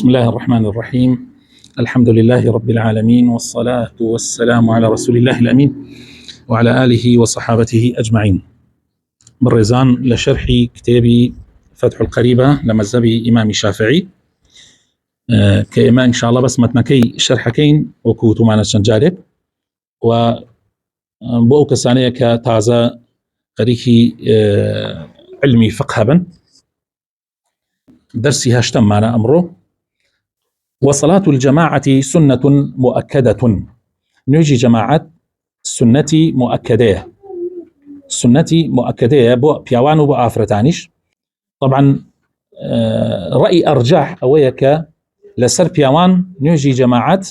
بسم الله الرحمن الرحيم. الحمد لله رب العالمين، والصلاة والسلام على رسول الله الأمين وعلى آله وصحابته أجمعين. بالرزان لشرح كتابي فتح القريبة لمذهب إمام الشافعي كإما إن شاء الله بس متنكي شرحكين وكوتو معنا الشنجارب وبؤك الثانية كتازة قريكي علمي فقه بن درسي هاشتم معنا أمره. وصلاة الجماعة سنة مؤكدة، نيجي جماعة سنتي مؤكدة، سنتي مؤكدة بو بيوان وبو آفرتانيش. طبعا رأي أرجح أويك لسر بيوان نيجي جماعة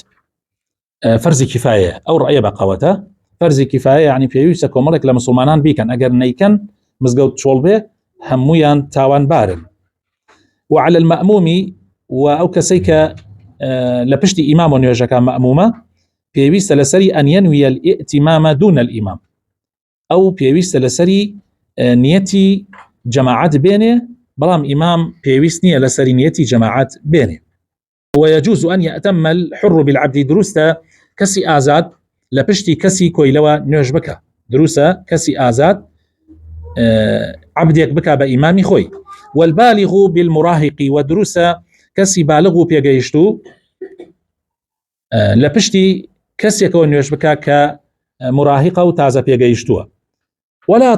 فرز كفاية أو رأي بقوته فرز كفاية، يعني بيوسك ومرك لمسلمانان بيكن أجر نيكن مزقوت شولبه همويان تاوان بارن. وعلى المأموم وأو كسيك لبشتي إمام يوجك مأمومة بيويست لسري أن ينوي الائتمام دون الإمام، أو بيويست لسري نيتي جماعات بينه بلام إمام بيويستني لسري نيتي جماعات بينه. ويجوز أن يأتم الحر بالعبد دروسة كسي آزاد لبشتي كسي كويلوا نيوجبك دروسة كسي آزاد عبدك بك بإمامي خوي. والبالغ بالمراهق ودروسة كسي بالغ بيجيشتو لبشتي كسي كون نيوجبك كمراهقة وتازة بيجيشتو. ولا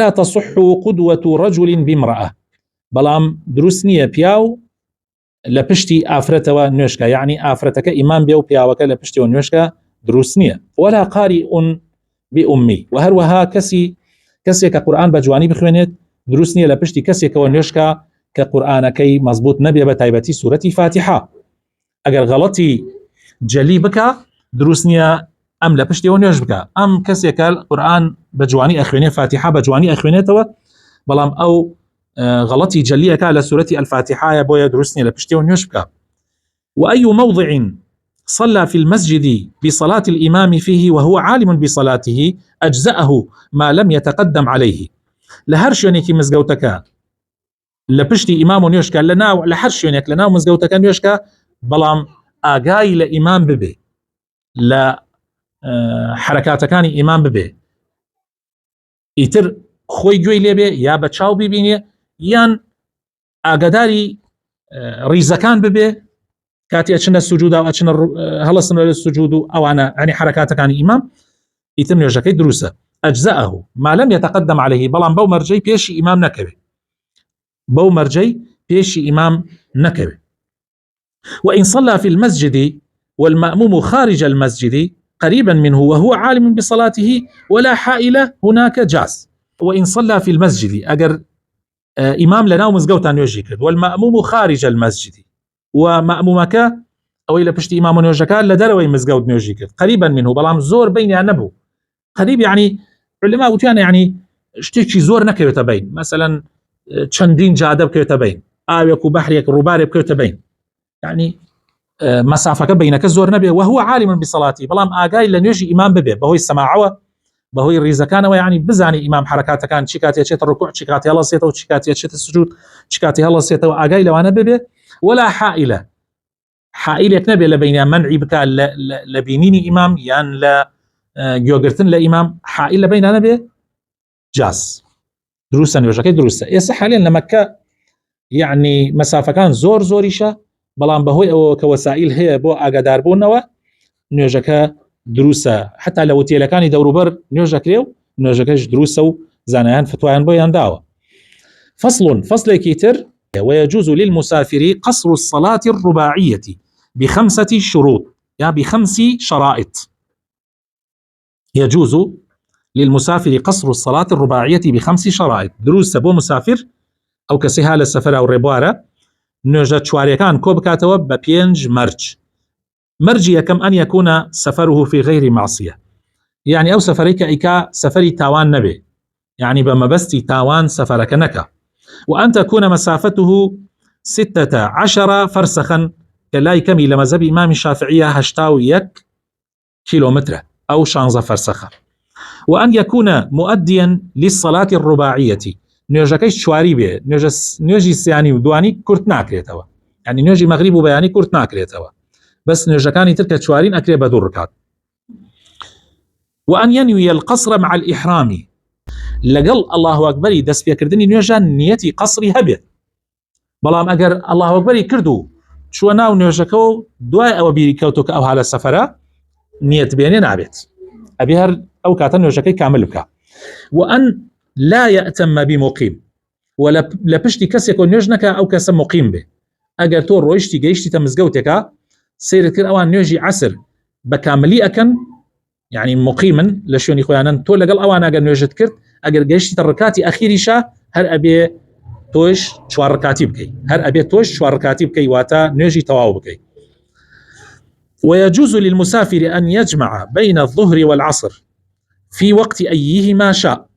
تصح قدوة رجل بامرأة، بلام دروسنية بياو لبشتي آفرتوا نيوشكا، يعني آفرتك إمام بيو بياوك لبشتي ونيوشكا دروسنية. ولا قارئ بأمي، وهروها كسي كقرآن بجواني بخوانيت دروسنية لبشتي كسي كونيوشكا كقرآن كي مزبوط نبي بتايبتي سورة فاتحة. اگر غلطي جلي بك دروسنية ام لبشتي ونيوش بك ام كسي كالقرآن بجواني أخواني فاتحة بجواني أخوانيتوا بلام أو غلطي جليك على سورة الفاتحة يا بويا دروسني لبشتي ونيوش بك. وأي موضع صلى في المسجد بصلاة الإمام فيه وهو عالم بصلاته أجزأه ما لم يتقدم عليه. لهرشونيكي مزقوتك لبشتي إمام ونيوشكا لناو لحرشونيك لناو مزقوتك نيوشكا بلام آقاي لإمام ببي لا حركات كان إمام ببي يتر خوي جوي لبي يا بتشاو ببيني يان آقاداري ريزكان ببي كاتي أتشنا السجود أو أتشنا هلصنا للسجود أو أنا يعني حركات كان إمام يتم نيوشكي دروسة أجزاءه ما لم يتقدم عليه. بلان بو مرجي بيشي إمام نكبي، بو مرجي بيشي إمام نكبي. وإن صلى في المسجد والمأموم خارج المسجد قريبا منه وهو عالم بصلاته ولا حائل هناك جاز. وإن صلى في المسجد أجر إمام لنا ومزقوتا نيوجيك والمأموم خارج المسجد ومأمومك أو إلى بشتي إمام نيوجك لدروي مزقوت نيوجيك قريبا منه بلام زور بين نبو قريب، يعني علماء وتيانا يعني اشتكي زور نكيو تبين مثلا چندين جادب كيو تبين آويك وبحريك روباري كيو تبين، يعني مسافة بينك الزور نبي وهو عالم بصلاته بلام آقاي لن يجي إمام ببي بهوي السماعوة بهوي الريزكان ويعني بزاني إمام حركاته كان شكاتي يشيت الركوع شكاتي هلا سيته وشكاتي يشيت السجود شكاتي هلا سيته وآقاي لوانا ببي. ولا حائلة حائلة نبي لبين منعي بك لبينيني إمام يعني لا جوغرتن لإمام حائلة بين نبي جاز دروسا يوجكي دروسا يصح حاليا لمكة يعني مسافة كان زور زوريشة بلان بهوي أو كوسائل هي بو أقدار بونوا نيوجكا دروسة حتى لو تيلكاني دورو بر نيوجك ليو نيوجكاش دروسة زانيان فتوان بويان داوا. فصل كيتر. ويجوز للمسافر قصر الصلاة الرباعية ب5 شروط ب5 شرائط. يجوز للمسافر قصر الصلاة الرباعية ب5 شرائط. دروسة بو مسافر أو كسيها للسفر أو الربارة نوجد شواريكان كوبكاتوا ببينج مرج كم أن يكون سفره في غير معصية، يعني أو سفريك إيكا سفري تاوان نبي يعني بمبستي تاوان سفرك نكا. وأن تكون مسافته 16 فرسخا كلاي كمي لمذهب إمام الشافعية هشتاو 1 كيلومتر أو 16 فرسخة. وأن يكون مؤديا للصلاة الرباعية نيوجكيش شواري بي نيوجي سياني ودواني كرت ناكريتوا يعني نوێژی مەغریب و بەیانی کورت ناکرێتەوە بەس نوێژەکانی تر کە چوارین ئەکرێ بە 2 ڕکات. وأن ينوي القصر مع الإحرام لەگەڵ الله أكبر دەست پێکردنی نوێژان نیەتی قەسری هەبێت، بەڵام ئەگەر الله أكبر کرد و چووە ناو نوێژەکە و دوای ئەوە بیری کەوتو کە ئەو هالە سەفەرە نیەت بێنێ نابێت، ئەبێ هەر ئەو کاتە نوێژەکەی کامل بکە. وأن لا يأتم بمقيم و لە پشتی کەسێک و نوێژ نەکە ئەو کەسە مقیم بێ. ئەگەر تۆ ڕۆیشتی گەیشتیتە مزگەوتێکە سیرت کرد ئەوان نوێژی عەسر بە کاملی ئەکەن، يعني مقیمن لە شوێنی خۆیانن، تۆ لەگەڵ ئەوان ئەگەر نوێژت کرد ئەگەر گەیشتیتە ڕکاتی ئەخیریشە هەر ئەبێ تۆش 4 ڕکاتی بکەیت، هەر ئەبێ تۆش 4 ڕکاتی بکەیت واتە نوێژی تەواو بکەیت. ويجوز للمسافر أن يجمع بين الظهر والعصر في وقت أيهما شاء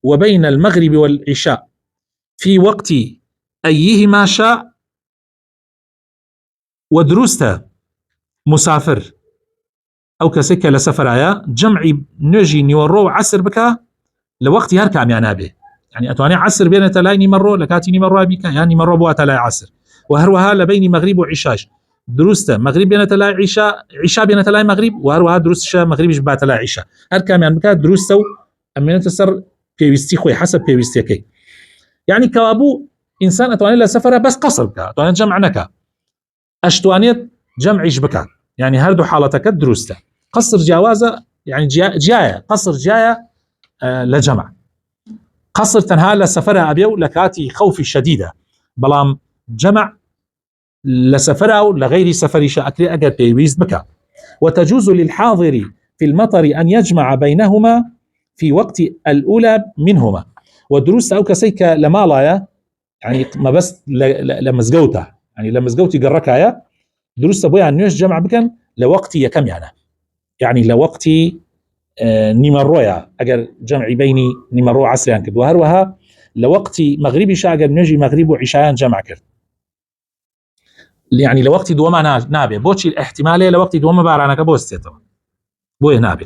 وبين المغرب والعشاء في وقت أيهما شاء. ودروسته مسافر أو كسك لسفر آيا جمعي نجي نورو عسر بك لوقت هر كاميانا به، يعني أتواني عسر بين تلايني مرو لكاتيني مرو بك يعني مرو بوا تلاي عسر، وهروها لبين مغرب وعشاش دروسته مغرب بين تلاي عشاء بين تلاي مغرب، وهروها دروسته مغرب جبا تلاي عشاء هر كاميان بك دروسته أمين تسر بيوستي خوي حسب بيوستيكي، يعني كوابو إنسان أتواني لسفر بس قصر بك أتواني جمعنك أشتوانيت جمعيش بك، يعني هردو حالتك دروسته قصر جوازة يعني جاية قصر جاية لجمع، قصر تنها لسفرها أبيو لكاتي خوفي شديدة، بلام جمع لسفرها أو لغير سفر شاكري أجر بيويز بك. وتجوز للحاضر في المطر أن يجمع بينهما في وقت الأولى منهما. ودروس أو كسيك لمالايا يعني ما بس لمزقوته يعني لمزقوتي قركايا دروس أبويا عن نيوش جمع بكن لوقتي يكم يعني لوقتي نيمرويا أجر جمعي بيني نيمرو عسريان كد وهروها لوقتي مغربي شاقر نجي مغرب وعشايان جمع كرد، يعني لوقتي دوما نابي بوشي الاحتمالية لوقتي دوما بارانك بوستيتو بوي نابي.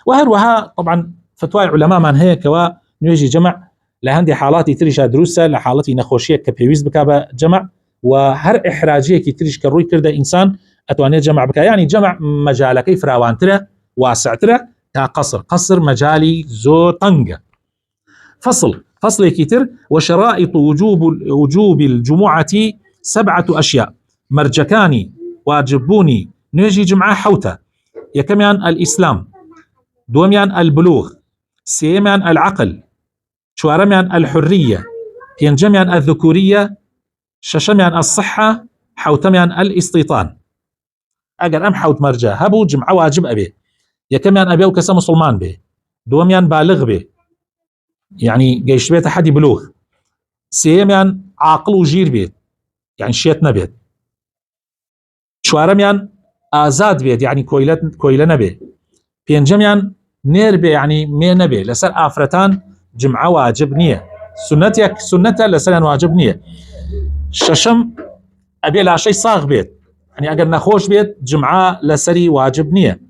وهروها طبعا فتوى علماء من هيك ونيجي جمع لهندي حالاتي تريشا دروسة لحالتي نخوشية كبيويز بكابا جمع، وهر إحراجية كي تريش كروي كرده إنسان أتواني جمع بك، يعني جمع مجالك فراوانتره واسعتره تا قصر مجالي زو طنقة. فصل كتير. وشرائط وجوب الجمعة 7 أشياء: مرجكاني واجبوني نيجي جمعة حوته، يكميان الإسلام، دوميان البلوغ، سيميان العقل، شوارميان الحرية، ينجميان الذكورية، ششميان الصحة، حوتميان الاستيطان. أجر أم حوت مرجع هبو جمعة واجب أبي، يكميان أبي وكسا مسلمان به، دوميان بالغ به يعني جيش بيت حد بلوغ، سيميان عاقل وجير بيت يعني شيت نبيت، شوارميان آزاد بيت يعني كويلة نبي، بينجميان نير بي يعني مي نبي لسر آفرتان جمعة واجب نية، سنتها لسر واجب نية. ششم أبي لا شيء صاغ بيت يعني أجر نخوش بيت جمعة لسري واجب نية.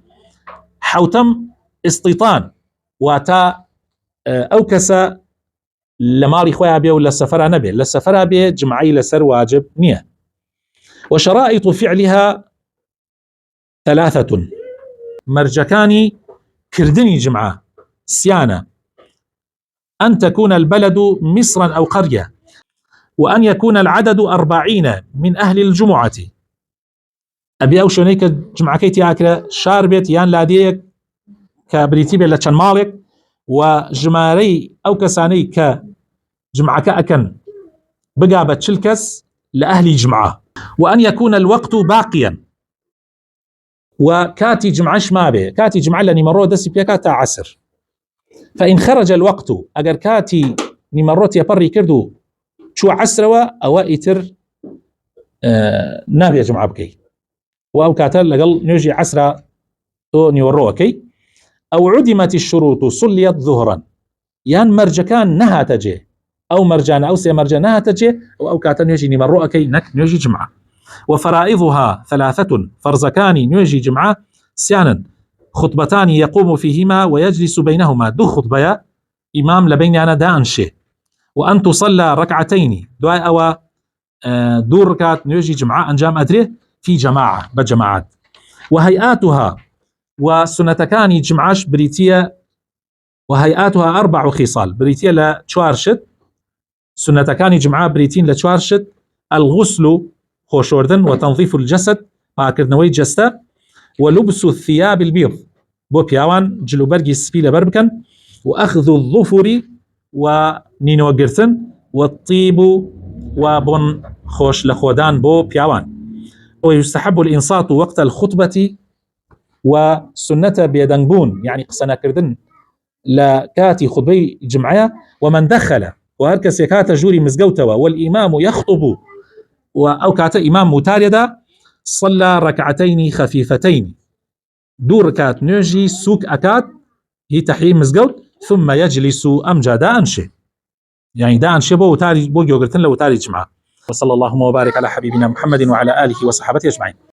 حوتم استيطان واتا أو كسا لمالي خويا بيه ولا سفرها نبي لسفرها بيه جمعي لسر واجب نية. وشرائط فعلها 3: مرجكاني كردني جمعة سيانة، أن تكون البلد مصرا أو قرية، وأن يكون العدد 40 من أهل الجمعة. أبي أو شونيك جمعة كيتي آكرا شاربت يان لاديك كبريتي بلا چن مالك وجماري أو كساني كجمعة كأكن بقابة شلكس لأهل جمعة. وأن يكون الوقت باقيا، وكاتي جمعش ما به كاتي جمعة لني مرو دسي بيكاتا عسر، فإن خرج الوقت أجر كاتي نمرات يبري كردو شو عسروا أوائتر نابي جمعة بكي وأو كاتل لقل نيجي عسرة تو نيوروه كي. أو عدمت الشروط صليت ظهرا، يان مرجكان نها تجي أو مرجان أو سي مرجان نها تجي أو كاتل نيجي نمروه كي نك نيجي جمعة. وفرائضها 3: فرزكان نيجي جمعة سيانا، خطبتان يقوم فيهما ويجلس بينهما، 2 خطبة إمام لبين أنا دانشي. وأن تصلى ركعتين دعاء دوو ڕکات نوێژی جمعە ئەنجام ئەدرێ في جماعة بجماعات. وهيئاتها وسنتكاني جمعاش بريتية وهيئاتها 4 خصال بريتية لچوارشت سنتكاني جمعة بريتين لچوارشت: الغسل خوشوردن وتنظيف الجسد باكردنوي جسته ولبس الثياب البيض بو بياوان جلو برقي سبي لبربكن وأخذ الظفر ونينو قرتن والطيب وبن خوش لخودان بو بياوان. ويستحب الإنصات وقت الخطبة وسنة بيدنبون يعني قسنا كردن لكاتي خطبي جمعية. ومن دخل وهركس يكات جوري مزقوتوا والإمام يخطب أو كات إمام متاردا صلى ركعتين خفيفتين دو ركعت نوجي سوك أكات هي تحريم مزقوت ثم يجلس أمجا دانشي يعني دانشي بو تاري بو جوغرتن لو تاري جمعة. وصلى الله وبارك على حبيبنا محمد وعلى آله وصحبه أجمعين.